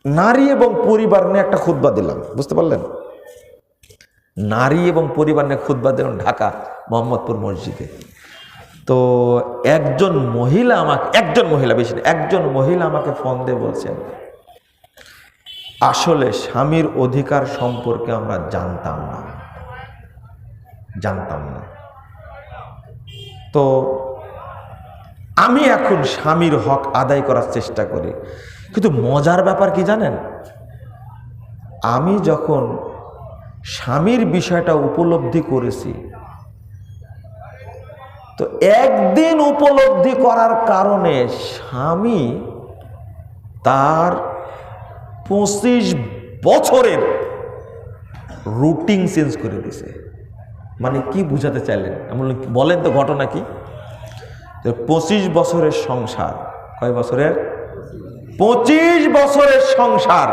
নারী এবং পরিবার নিয়ে একটা খুতবা দিলাম, বুঝতে পারলেন? নারী এবং পরিবার নিয়ে খুতবা দিলাম ঢাকা মোহাম্মদপুর মসজিদে। তো একজন মহিলা আমাকে ফোন দিয়ে বলছেন, আসলে স্বামীর অধিকার সম্পর্কে আমরা জানতাম না। তো আমি এখন স্বামীর হক আদায় করার চেষ্টা করি, কিন্তু মজার ব্যাপার কি জানেন, আমি যখন স্বামীর বিষয়টা উপলব্ধি করেছি, তো একদিন উপলব্ধি করার কারণে স্বামী তার 25 বছরের রুটিন চেঞ্জ করে দিছে। মানে কি বুঝাতে চাইলেন বলেন তো, ঘটনা কি? 25 বছরের সংসার, কয় বছরের? 25 বছরের সংসার।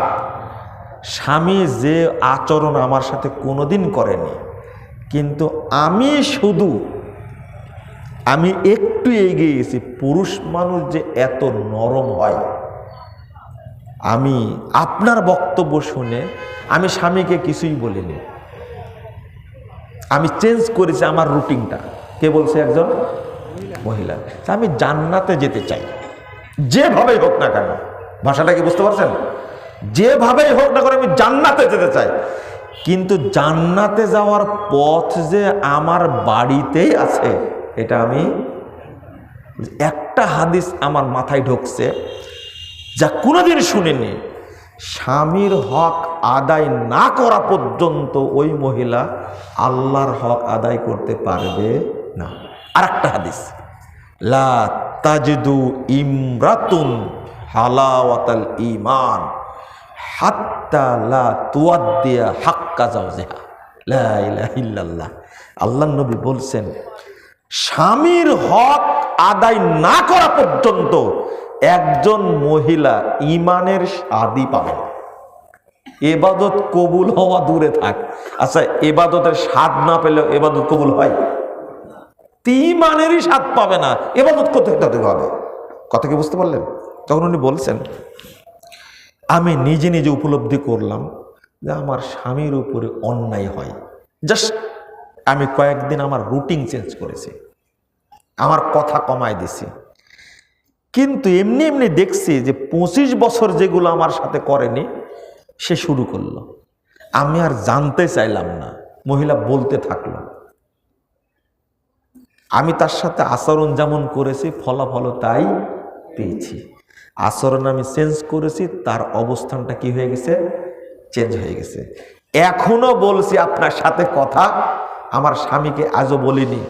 স্বামী যে আচরণ আমার সাথে কোনোদিন করেনি, কিন্তু আমি একটু এগিয়ে গেছি। পুরুষ মানুষ যে এত নরম হয়, আমি আপনার বক্তব্য শুনে আমি স্বামীকে কিছুই বলিনি, আমি চেঞ্জ করেছি আমার রুটিনটা। কে বলছে? একজন মহিলা। আমি জান্নাতে যেতে চাই, যেভাবেই হোক না কেন। ভাষাটা কি বুঝতে পারছেন? যেভাবেই হোক না কেন আমি জান্নাতে যেতে চাই, কিন্তু জান্নাতে যাওয়ার পথ যে আমার বাড়িতেই আছে, এটা আমি একটা হাদিস আমার মাথায় ঢুকছে যা কোনোদিন শুনিনি। স্বামীর হক আদায় না করা পর্যন্ত ওই মহিলা আল্লাহর হক আদায় করতে পারবে না। আর একটা হাদিস, লা তাজিদু ইমরাতুন হালাওয়াতাল ঈমান হাত্তা লা তুআদ্দিয়া হাক্কা জাওজিহা। লা ইলাহা ইল্লাল্লাহ। আল্লাহর নবী বলছেন, স্বামীর হক আদায় না করা পর্যন্ত একজন মহিলা ঈমানের স্বাদই পাবে না। ইবাদত কবুল হওয়া দূরে থাক, আচ্ছা ইবাদতের স্বাদ না পেলেও ইবাদত কবুল হয়? ঈমানেরই স্বাদ পাবে না, ইবাদত করতে হবে। কথা কি বুঝতে পারলেন? তখন উনি বলছেন, আমি নিজে উপলব্ধি করলাম যে আমার স্বামীর উপরে অন্যায় হয়। জাস্ট আমি কয়েকদিন আমার রুটিন চেঞ্জ করেছি, আমার কথা কমায় দিছি। কিন্তু এমনি দেখছি যে 25 বছর যেগুলো আমার সাথে করেনি, সে শুরু করলো। আমি আর জানতে চাইলাম না, মহিলা বলতে থাকলো। আমি তার সাথে আচরণ যেমন করেছি, ফলাফল তাই পেয়েছি। আচরণ আমি চেঞ্জ করেছি, তার অবস্থানটা কি হয়ে গেছে? চেঞ্জ হয়ে গেছে। এখনো বলছি আপনার সাথে কথা, আমার স্বামীকে আজও বলিনি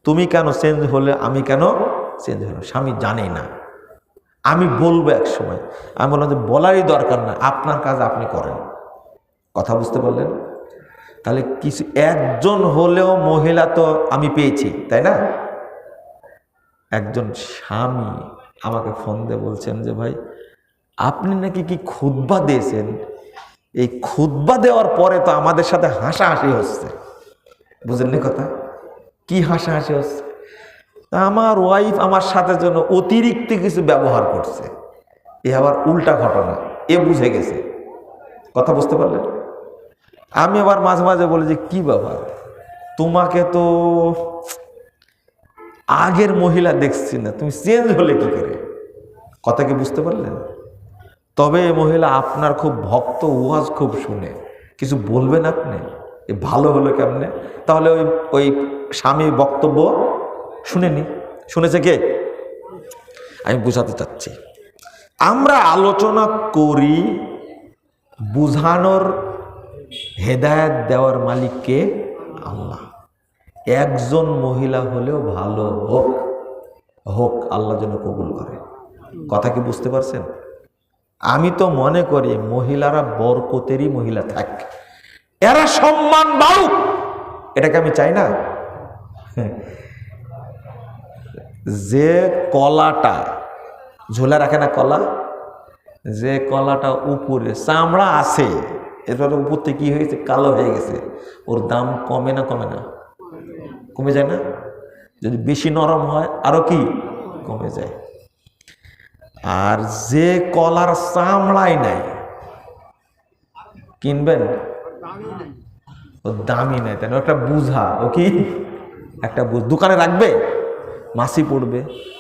তুমি কেন চেঞ্জ হলে, আমি কেন চেঞ্জ হলো। স্বামী জানে না, আমি বলবো এক সময়। আমি বললাম যে বলারই দরকার না, আপনার কাজ আপনি করেন। কথা বুঝতে পারলেন? তাহলে কিছু একজন হলেও মহিলা তো আমি পেয়েছি, তাই না? একজন স্বামী আমাকে ফোন দিয়ে বলছেন যে ভাই আপনি নাকি কি খুতবা দিয়েছেন, এই খুতবা দেওয়ার পরে তো আমাদের সাথে হাসাহাসি হচ্ছে। বুঝলেন কথা? কি হাসাহাসি হচ্ছে? আমার ওয়াইফ আমার সাথে জন্য অতিরিক্ত কিছু ব্যবহার করছে, এ আবার উল্টা ঘটনা, এ বুঝে গেছে। কথা বুঝতে পারলেন? আমি আবার মাঝে মাঝে বলি যে কি ব্যাপার, তোমাকে তো আগের মহিলা দেখছি না, তুমি চেঞ্জ হলে কি করে? কথা কি বুঝতে পারলেন? তবে এই মহিলা আপনার খুব ভক্ত, ওয়াজ খুব শুনে, কিছু বলবেন আপনি, এ ভালো হলো কেমনে? তাহলে ওই স্বামীর বক্তব্য শুনেনি, শুনেছে কে? আমি বুঝাতে চাচ্ছি, আমরা আলোচনা করি, বুঝানোর হেদায়েত দেওয়ার মালিককে আল্লাহ। একজন মহিলা হলেও ভালো হোক, আল্লাহ যেন কবুল করে। কথা কি বুঝতে পারছেন? আমি তো মনে করি মহিলারা বরকতেরই মহিলা থাক, এরা সম্মান বাড়ুক, এটাকে আমি চাই না। যে কলাটা ঝোলা রাখে না, কলা, যে কলাটা উপরে চামড়া আছে, এরপরে উপর থেকে কি হয়েছে, কালো হয়ে গেছে, ওর দাম কমে না কমে যায় না? যদি বেশি নরম হয় আরো কি কমে যায়। আর যে কলার চামড়াই নাই, কিনবেন? ও দামি নেই, তাই না? একটা বুঝা, ও কি একটা দোকানে রাখবে, মাছি পড়বে,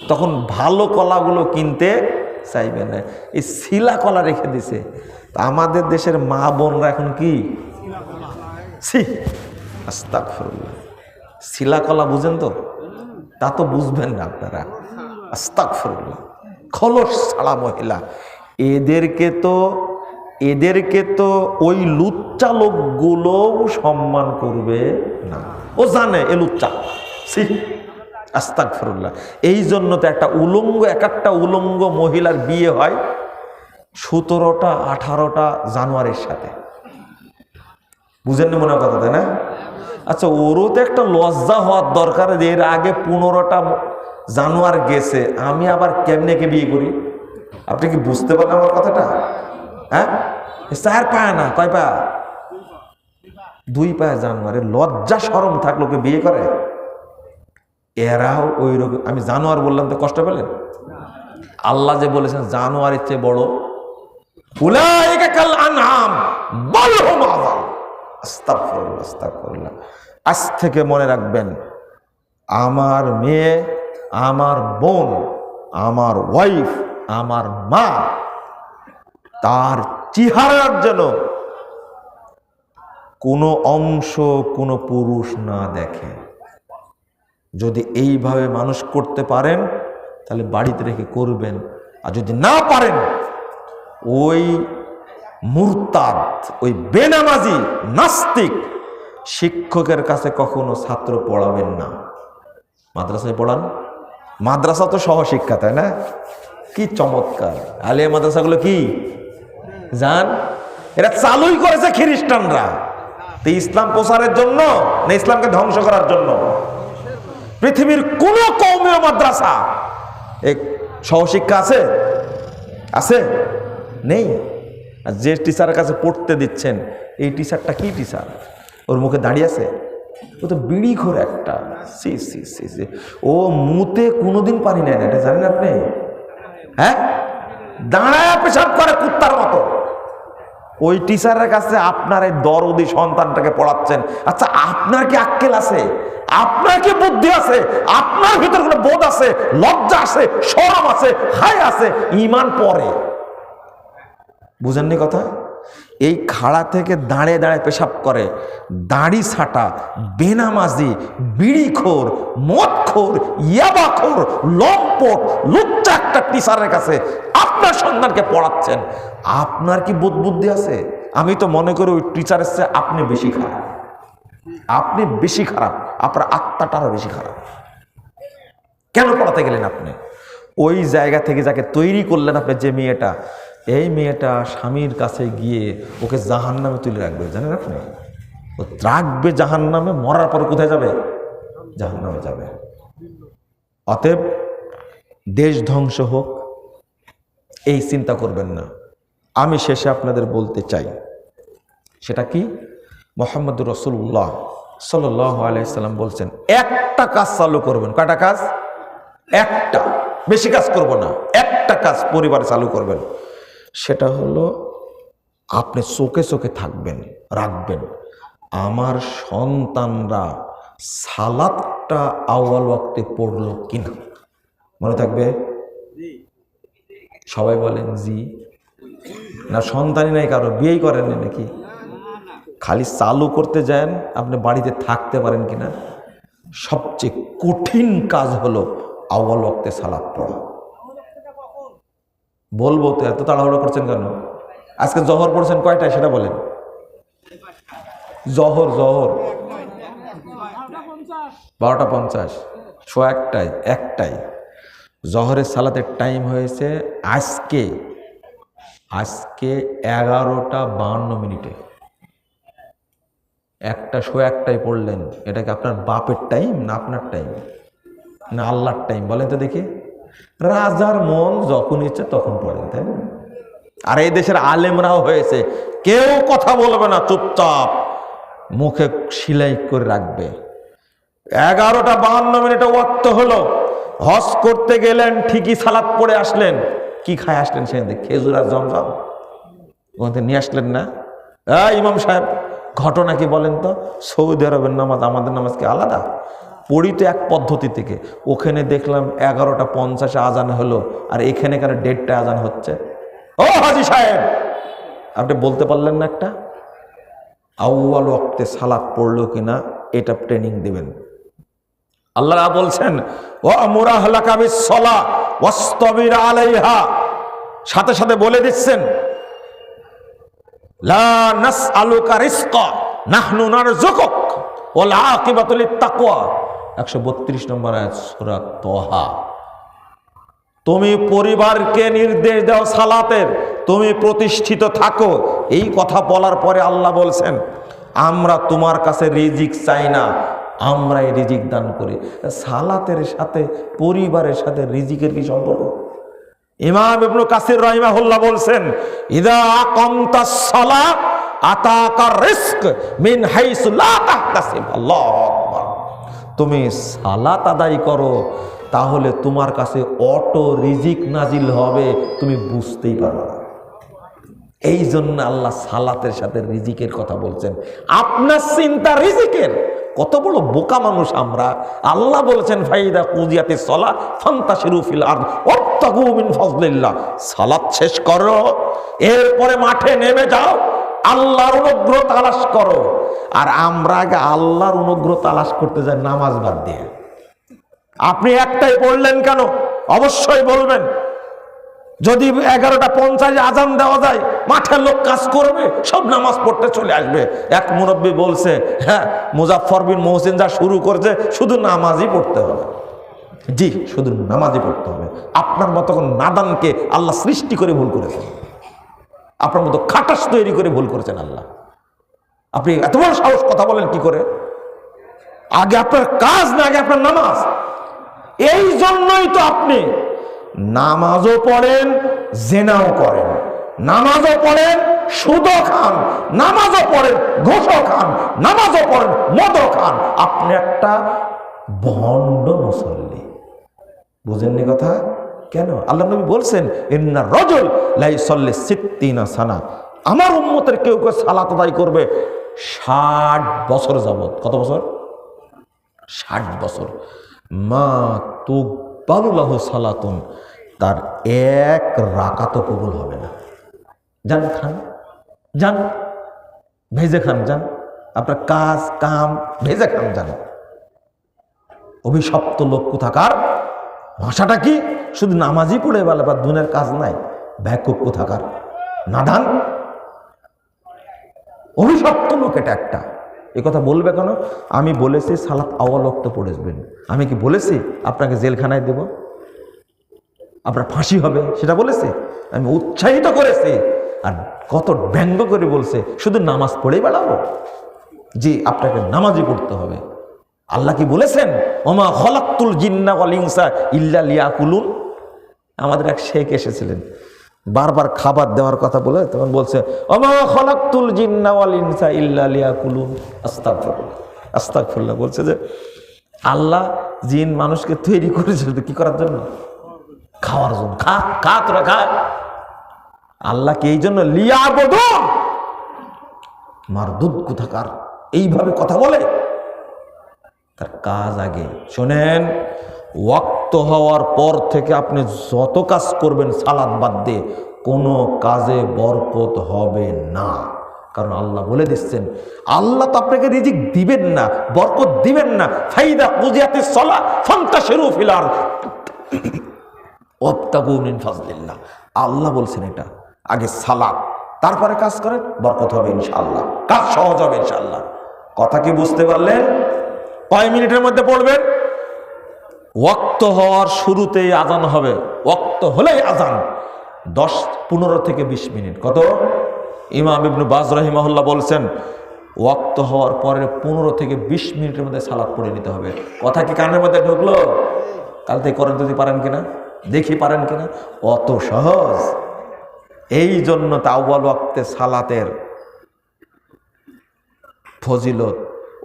তখন ভালো কলাগুলো কিনতে চাইবে না, এই শিলা কলা রেখে দিছে। আমাদের দেশের মা বোনরা এখন কি আস্তাগফিরুল্লাহ, শিলা কলা বুঝেন তো? তা তো বুঝবেন না আপনারা। আস্তাগফিরুল্লাহ, খলস ছাড়া মহিলা। এদেরকে তো ওই লুচ্চা লোকগুলো সম্মান করবে না, ও জানে এ লুচ্চা। আস্তাগফিরুল্লাহ। এই জন্য তো এক একটা উলঙ্গ মহিলার বিয়ে হয় 17টা 18টা জানুয়ারির সাথে। বুঝেননি মনে কথা, তাই না? আচ্ছা, ওরও তো একটা লজ্জা হওয়ার দরকার, এর আগে 15টা জানুয়ারি গেছে, আমি আবার কেমনে কে বিয়ে করি? আপনি কি বুঝতে পারলেন আমার কথাটা? হ্যাঁ, 4 পায় না, কয় পা? 2 পায় জানুয়ারি। লজ্জা শরম থাকলো কে বিয়ে করে? এরাও ওই রকম। আমি জানোয়ার বললাম তো কষ্ট পেলেন? আল্লাহ যে বলেছেন জানোয়ারের চেয়ে বড়, উলাইকা কাল আনআম বাল হুম আযাল। আস্তাগফিরুল্লাহ, আস্তাগফিরুল্লাহ। আজ থেকে মনে রাখবেন, আমার মেয়ে, আমার বোন, আমার ওয়াইফ, আমার মা, তার চেহারার যেন কোনো অংশ কোনো পুরুষ না দেখে। যদি এইভাবে মানুষ করতে পারেন তাহলে বাড়িতে রেখে করবেন, আর যদি না পারেন ওই মুরতাদ, ওই বেনামাজি নাস্তিক শিক্ষকের কাছে কখনো ছাত্র পড়াবেন না। মাদ্রাসায় পড়ান, মাদ্রাসা তো সহশিক্ষা, তাই না? কি চমৎকার আলিয়া মাদ্রাসাগুলো কি জান, এরা চালুই করেছে খ্রিস্টানরা। তো ইসলাম প্রচারের জন্য না ইসলামকে ধ্বংস করার জন্য? পৃথিবীর কোন কওমীয় মাদ্রাসা এক সহশিক্ষা আছে? আছে? নেই। আর যে টিচারের কাছে পড়তে দিচ্ছেন, এই টিচারটা কি টিচার? ওর মুখে দাঁড়িয়ে আছে? ও তো বিড়ি খোর একটা। সি সি সি সি, ও মুতে কোনোদিন পানি নেয় না, এটা জানেন আপনি? হ্যাঁ, দাঁড়ায় পেশাব করে কুত্তার মতো। ওই টিচারের কাছে আপনার এই দরদি সন্তানটাকে পড়াচ্ছেন। আচ্ছা, আপনার কি আক্কেল আছে? আপনার কি বুদ্ধি আছে? আপনার ভিতর কোনো বোধ আছে, লজ্জা আছে, শরম আছে, হায় আছে, ঈমান পড়ে? বুঝেননি কথা? এই খাড়া থেকে দাঁড়িয়ে দাঁড়িয়ে পেশাব করে, দাড়ি ছাটা, বেনামাজি, বিড়িখোর, মদখোর, ইয়াবাখোর, লম্পট, লুচ্চা একটা টিচারের কাছে আপনার সন্তানকে পড়াচ্ছেন। আপনার কি বোধ বুদ্ধি আছে? আমি তো মনে করি ওই টিচারের চেয়ে আপনি বেশি খারাপ। আপনি বেশি খারাপ, আপনার আত্মাটা আরো বেশি খারাপ। কেন পড়াতে গেলেন আপনি? ওই জায়গা থেকে যাকে তৈরি করলেন আপনি, যে মেয়েটা, এই মেয়েটা স্বামীর কাছে গিয়ে ওকে জাহান্নামে তুলে রাখবে, জানেন আপনি? ও রাখবে জাহান্নামে, মরার পর কোথায় যাবে? জাহান্নামে যাবে। অতএব দেশ ধ্বংস হোক এই চিন্তা করবেন না। আমি শেষে আপনাদের বলতে চাই, সেটা কি? মুহাম্মদুর রাসূলুল্লাহ সাল্লাল্লাহু আলাইহি সাল্লাম বলছেন, একটা কাজ চালু করবেন। কয়টা কাজ? একটা, বেশি কাজ করব না। একটা কাজ পরিবারে চালু করবেন, সেটা হলো আপনি চোখে চোখে থাকবেন, রাখবেন আমার সন্তানরা সালাতটা আউয়াল ওয়াক্তে পড়লো কিনা। মনে থাকবে? সবাই বলেন জি। না সন্তানই নাই কারো, বিয়েই করেননি নাকি? খালি চালু করতে যান, আপনি বাড়িতে থাকতে পারেন কিনা। সবচেয়ে কঠিন কাজ হলো আউয়াল ওয়াক্তে সালাত পড়া। বলবো তো, এত তাড়াহুড়ো করছেন কেন? আজকে জহর পড়ছেন কয়টায় সেটা বলেন? জহর 12:50, 1:00 জহরের সালাতের টাইম হয়েছে আজকে 11:52। 1:00 পড়লেন, এটা কি আপনার বাপের টাইম না আপনার টাইম না আল্লাহর টাইম? বলেন তো দেখি। রাজার মন যখন ইচ্ছে তখন পড়েন, তাই না? আর এই দেশের আলেমরাও হয়েছে, কেউ কথা বলবে না, চুপচাপ মুখে সিলাই করে রাখবে। 11:52 ওয়াক্ত হলো, হজ করতে গেলেন, ঠিকই সালাত পড়ে আসলেন। কি খায় আসলেন? সেখান থেকে খেজুর আর জমজম ওখান থেকে নিয়ে আসলেন না? ইমাম সাহেব ঘটনা কি বলেন তো? সৌদি আরবের নামাজ আমাদের নামাজ কি আলাদা? পড়ি তো এক পদ্ধতি থেকে, ওখানে দেখলাম 11:50 আজান হলো, আর এখানে কেন 1:30 আজান হচ্ছে? ও হাজি সাহেব, আপনি বলতে পারলেন না একটা আউয়াল ওয়াক্তে সালাত পড়লো কিনা এটা ট্রেনিং দিবেন। আল্লাহ বলছেন ওয়ামুর আহলাকা বিস-সালাহ ওয়াসতাবির আলাইহা, সাথে সাথে বলে দিচ্ছেন লা নাসআলুকা রিজকা নাহনু নারযুকুক ওয়াল আকিবাতু লিত-তাকওয়া, 132 নম্বর আয়াত সূরা তাহা। তুমি পরিবারকে নির্দেশ দাও সালাতের, তুমি প্রতিষ্ঠিত থাকো। এই কথা বলার পরে আল্লাহ বলছেন আমরা তোমার কাছে রিজিক চাই না, আমরাই রিজিক দান করি। সালাতের সাথে পরিবারের সাথে রিজিকের কি সম্পর্ক? ইমাম ইবনে কাসির রাহিমাহুল্লাহ বলছেন ইদা আকামতাস সালাহ আতাকার রিজক মিন হাইসু লা তাহতাসিব। আল্লাহু আকবার। তুমি সালাত আদায় করো, তাহলে তোমার কাছে অটো রিজিক নাজিল হবে, তুমি বুঝতেই পারবে না। এই জন্য আল্লাহ সালাতের সাথে রিজিকের কথা বলছেন। আপনার চিন্তা রিজিকের, কত বড় বোকা মানুষ আমরা। আল্লাহ বলেছেন ফাইদা কুদিয়াতিস সালাহ ফান্তাশিরু ফিল আরদ ওয়াবতাগু মিন ফাজলিল্লাহ, সালাত শেষ করো, এরপরে মাঠে নেমে যাও, আল্লাহর অনুগ্রহ তালাশ করো। আর আমরা আগে আল্লাহর অনুগ্রহ তালাশ করতে যাই নামাজ বাদ দিয়ে। আপনি একটাই পড়লেন কেন? অবশ্যই বলবেন। যদি 11:50 আজান দেওয়া যায়, মাঠের লোক কাজ করবে, সব নামাজ পড়তে চলে আসবে। এক মুরব্বী বলছে হ্যাঁ মুজাফফর বিন মহসিন যা শুরু করেছে শুধু নামাজই পড়তে হবে। জি, শুধু নামাজই পড়তে হবে। আপনার মতো নাদানকে আল্লাহ সৃষ্টি করে ভুল করেছেন, আপনার মতো খাটাস তৈরি করে ভুল করেছেন আল্লাহ। আপনি এত বড় সাহস কথা বলেন কি করে? আগে আপনার কাজ না, আগে আপনার নামাজ। এই জন্যই তো আপনি নামাজও পড়েন, জেনাও করেন, নামাজও পড়েন, সুদও খান, নামাজও পড়েন, ঘুষও খান, নামাজও পড়েন, মদও খান। আপনি একটা ভণ্ড মুসল্লি। বুঝেননি কথা? কেন? আল্লাহ নবী বলছেন ইন্না রাজুল লা ইউসাল্লি 60 সানা, আমার উম্মতের কেউ কেউ সালাত আদায় করবে 60 বছর যাবত। কত বছর? 60 বছর। মা তুকবালু লাহু সালাতুন, তার এক রাকাতও কবুল হবে না। যান খান, যান ভেজে খান, যান আপনার কাজ কাম ভেজে খান, যান। অভিশপ্ত লোক কোথাকার। ভাষাটা কি? শুধু নামাজই পড়ে বলে বা দুনের কাজ নাই, ব্যাকুব কোথাকার, নাদান, অভিশপ্ত লোক। এটা একটা। এ কথা বলবে কেন? আমি বলেছি সালাত আওয়াল ওয়াক্ত পড়েছেন। আমি কি বলেছি আপনাকে জেলখানায় দেব, আপনার ফাঁসি হবে? সেটা বলেছি? আমি উৎসাহিত করেছি। আর কত ব্যঙ্গ করে বলছে শুধু নামাজ পড়েই বেড়াবো। জি, আপনাকে নামাজই পড়তে হবে। আল্লাহ কি বলেছেন ওমা খলাকতুল জিন্না ওয়াল ইনসা ইল্লা লিয়াকুলুন? আমাদের এক শেখ এসেছিলেন, বারবার খাবার দেওয়ার কথা বলে, তখন বলছে ওমা খলাকতুল জিন্না ওয়াল ইনসা ইল্লা লিয়াকুলুন। আস্তাগফিরুল্লাহ, আস্তাগফিরুল্লাহ। বলছে যে আল্লাহ জিন মানুষকে তৈরি করেছিল কি করার জন্য? খাওয়ার জন্য। খা খা, তোরা খা। আল্লাহকে এই জন্য লিয়াবুদুন, মারদুদ কোথাকার এইভাবে কথা বলে। তার কাজ আগে শোনেন, ওয়াক্ত হওয়ার পর থেকে আপনি যত কাজ করবেন সালাত বাদ দিয়ে, কোনো কাজে বরকত হবে না। কারণ আল্লাহ বলে দিচ্ছেন, আল্লাহ তো আপনাকে রিজিক দিবেন না, বরকত দিবেন না। ফাইদা কুজিয়াতিস সালাহ ফান্তাশিরু ফিল আরদ ওয়াবতাগু মিন ফাজলিল্লাহ। আল্লাহ বলছেন এটা। আগে সালাত, তারপরে কাজ করেন, বরকত হবে ইনশাআল্লাহ, কাজ সহজ হবে ইনশাআল্লাহ। কথা কি বুঝতে পারলেন? কয় মিনিটের মধ্যে পড়বেন? ওয়াক্ত হওয়ার শুরুতেই আজান হবে, ওয়াক্ত হলেই আজান। 15 থেকে 20 মিনিট। কত? ইমাম ইবনে বাজ রাহিমাহুল্লাহ বলছেন ওয়াক্ত হওয়ার পরে 15 থেকে 20 মিনিটের মধ্যে সালাত পড়ে নিতে হবে। কথা কি কানের মধ্যে ঢুকলো? কাল থেকে করেন যদি পারেন কিনা, দেখি পারেন কিনা। অত সহজ। এই জন্য আউয়াল ওয়াক্তে সালাতের ফজিলত,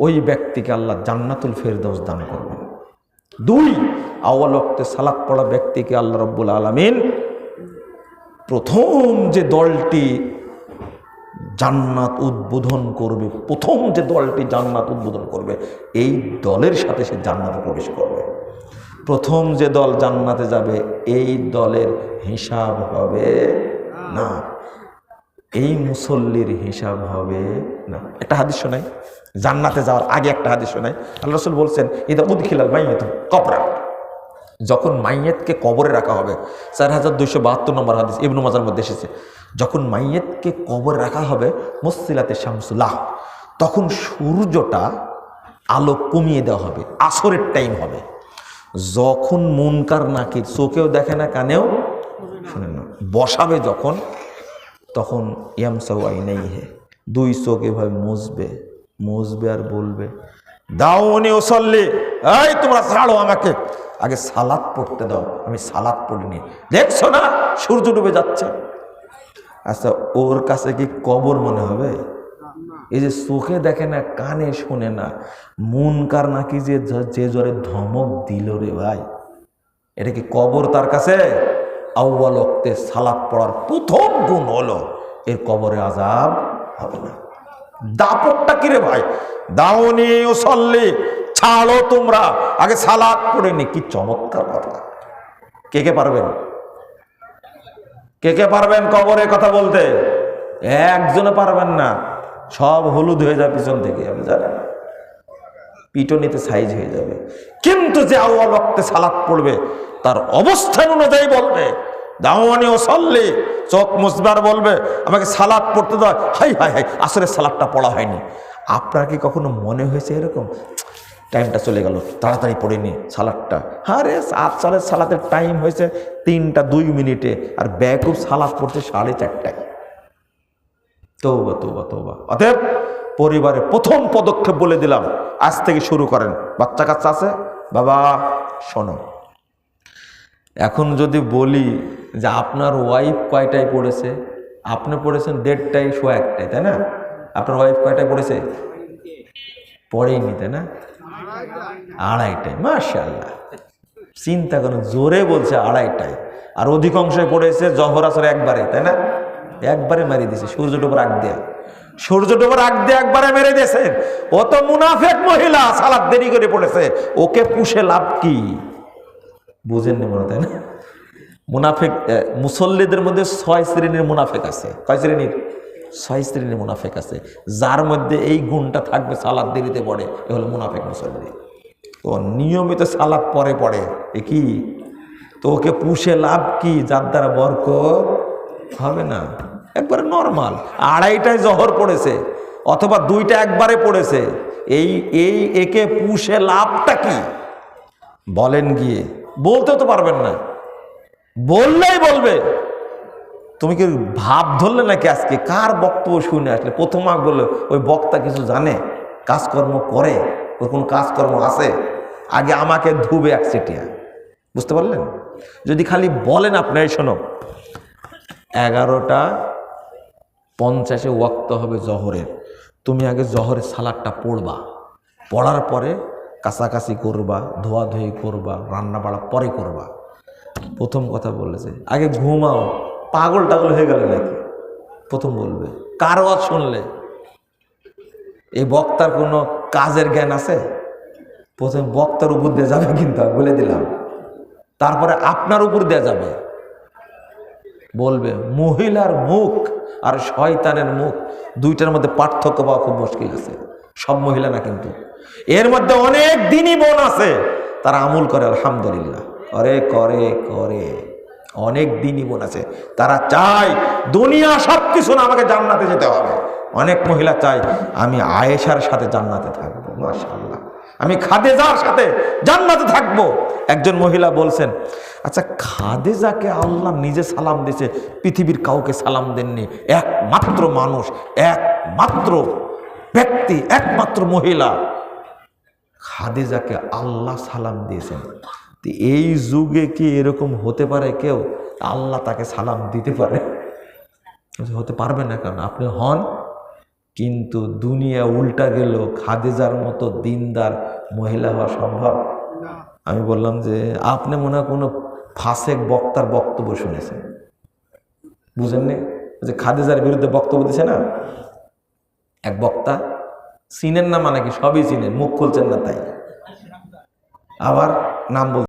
ওই ব্যক্তিকে আল্লাহ জান্নাতুল ফেরদৌস দান করবেন। 2, আউয়াল ওয়াক্তে সালাত পড়া ব্যক্তিকে আল্লাহ রাব্বুল আলামিন প্রথম যে দলটি জান্নাত উদ্বোধন করবে, প্রথম যে দলটি জান্নাত উদ্বোধন করবে এই দলের সাথে সে জান্নাতে প্রবেশ করবে। প্রথম যে দল জান্নাতে যাবে এই দলের হিসাব হবে না, এই মুসল্লির হিসাব হবে না। একটা হাদিস শোনাই, জান্নাতে যাওয়ার আগে একটা হাদিস শোনাই। আল্লাহ রাসূল বলছেন, ইদা উদখিলাল মাইয়িত কবরা, যখন মাইয়েতকে কবরে রাখা হবে, 4272 নম্বর হাদিস ইবনে মাজার মধ্যে এসেছে, যখন মাইয়েতকে কবরে রাখা হবে মুসসিলাতে শামসুল্লাহ, তখন সূর্যটা আলো কমিয়ে দেওয়া হবে, আসরের টাইম হবে। যখন মুনকার নাকির চোখেও দেখে না কানেও শোনেন না বসাবে যখন, তখন ইয়ামসাউ আইনাইহি, দুই চোখ এভাবে মুছবে আর বলবে, দাউনি উসাল্লি, এই তোমরা ছাড়ো আমাকে, আগে সালাত পড়তে দাও, আমি সালাত পড়িনি, দেখছো না সূর্য ডুবে যাচ্ছে। আচ্ছা, ওর কাছে কি কবর মনে হবে? এই যে চোখে দেখে না কানে শোনে না, মুনকার নাকি যে জোরে ধমক দিল রে ভাই, এটা কি কবর তার কাছে? আউয়াল ওয়াক্তে সালাত পড়ার প্রথম গুণ হলো এর কবরে আযাব হবে না। দাপটটা কি রে ভাই, দাউনি উসাল্লি, ছাড়ো তোমরা, আগে সালাত পড়ে নি। কি চমৎকার কথা! কে কে পারবেন? কে কে পারবেন কবরে কথা বলতে? একজনে পারবেন না, সব হলুদ হয়ে যাবে পিছন থেকে, আপনি জানেন, পিটনিতে সাইজ হয়ে যাবে। কিন্তু যে আউয়াল ওয়াক্তে সালাত পড়বে তার অবস্থান অনুযায়ী বলবে, দাওয়ানি উসাল্লি, চোখ মুছবার বলবে, আমাকে সালাত পড়তে দাও, হাই হাই হাই আসরের সালাতটা পড়া হয়নি। আপনার কি কখনো মনে হয়েছে এরকম, টাইমটা চলে গেল, তাড়াতাড়ি পড়ে নি সালাদটা? আরে আসরের সালাতের টাইম হয়েছে 3টা 2 মিনিটে, আর বেকুব সালাত পড়ছে 4:30টায়। তওবা তওবা তওবা। অতএব পরিবারে প্রথম পদক্ষেপ বলে দিলাম, আজ থেকে শুরু করেন। বাচ্চা কাচ্চা আছে, বাবা শোনো, এখন যদি বলি যে আপনার ওয়াইফ কয়টায় পড়েছে, আপনি পড়েছেন 1:30টায় 1:15টায়, তাই না? আপনার ওয়াইফ কয়টায় পড়েছে? পড়েইনি, তাই না? 2:30টায়। মাশাআল্লাহ, চিন্তা করুন, জোরে বলছে 2:30টায়, আর অধিকাংশই পড়েছে জহর আসর একবারে, তাই না? একবারে মেরে দিয়েছে, সূর্য ডোবার আগ দিয়ে, সূর্য ডোবার আগ দিয়ে একবারে মেরে দিয়েছেন। ও তো মুনাফিক মহিলা, সালাত দেরি করে পড়েছে, ওকে পুষে লাভ কি? বুঝেননি মনে, তাই না? মুনাফিক, মুসল্লিদের মধ্যে 6 শ্রেণীর মুনাফিক আছে। কয় শ্রেণীর? 6 শ্রেণীর মুনাফিক আছে। যার মধ্যে এই গুণটা থাকবে, সালাত দেরিতে পড়ে, এ হলো মুনাফিক মুসল্লি। তো নিয়মিত সালাত পড়ে এ কি? তো ওকে পুষে লাভ কি? যার দ্বারা বরকত হবে না। একবারে নর্মাল 2:30টায় জহর পড়েছে, অথবা 2টা একবারে পড়েছে, একে পুষে লাভটা কি বলেন? গিয়ে বলতেও তো পারবেন না, বললেই বলবে তুমি কি ভাব ধরলে নাকি আজকে? কার বক্তব্য শুনে আসলে? প্রথম বললো ওই বক্তা কিছু জানে, কাজকর্ম করে, ওর কোনো কাজকর্ম আছে? আগে আমাকে ধুবে একচেটিয়া, বুঝতে পারলেন? যদি খালি বলেন আপনার, শোনো, 11:50 ওয়াক্ত হবে জহরের, তুমি আগে জহরের সালাদটা পড়বা, পড়ার পরে কাছাকাছি করবা, ধোয়াধুয়ি করবা, রান্না বাড়া পরে করবা। প্রথম কথা বলেছে আগে ঘুমাও, পাগল টাগল হয়ে গেল নাকি? প্রথম বলবে। কার ওয়াজ শুনলে? এই বক্তার কোনো কাজের জ্ঞান আছে? প্রথম বক্তার উপর দিয়ে যাবে, কিন্তু বলে দিলাম, তারপরে আপনার উপর দিয়ে যাবে। বলবে মহিলার মুখ আর শয়তানের মুখ, দুইটার মধ্যে পার্থক্য পাওয়া খুব মুশকিল আছে। সব মহিলা না, কিন্তু এর মধ্যে অনেক দিনই বোন আছে, তারা আমল করে, আলহামদুলিল্লাহ, করে অনেক দিনই বোন আছে, তারা চায় দুনিয়া সব কিছু না, আমাকে জান্নাতে যেতে হবে। অনেক মহিলা চায় আমি আয়েশার সাথে জান্নাতে থাকবো, মাশাআল্লাহ, আমি খাদিজার সাথে জান্নাতে থাকবো। একজন মহিলা বলছেন, আচ্ছা খাদিজাকে আল্লাহ নিজে সালাম দিয়েছে, পৃথিবীর কাউকে সালাম দেননি, একমাত্র মানুষ, একমাত্র ব্যক্তি, একমাত্র মহিলা, খাদিজাকে আল্লাহ সালাম দিয়েছেন। এই যুগে কি এরকম হতে পারে কেউ? আল্লাহ তাকে সালাম দিতে পারে? হতে পারবে না, কারণ আপনি হন। কিন্তু দুনিয়া উল্টা গেল, খাদিজার মতো দিনদার মহিলা হওয়া সম্ভব? আমি বললাম যে আপনি মনে হয় কোনো ফাসেক বক্তার বক্তব্য শুনেছেন, বুঝেননি? যে খাদিজার বিরুদ্ধে বক্তব্য দিছে না, এক বক্তা, চিনেন না মানে কি? সবই চিনেন, মুখ খুলছেন না তাই। আবার নাম বল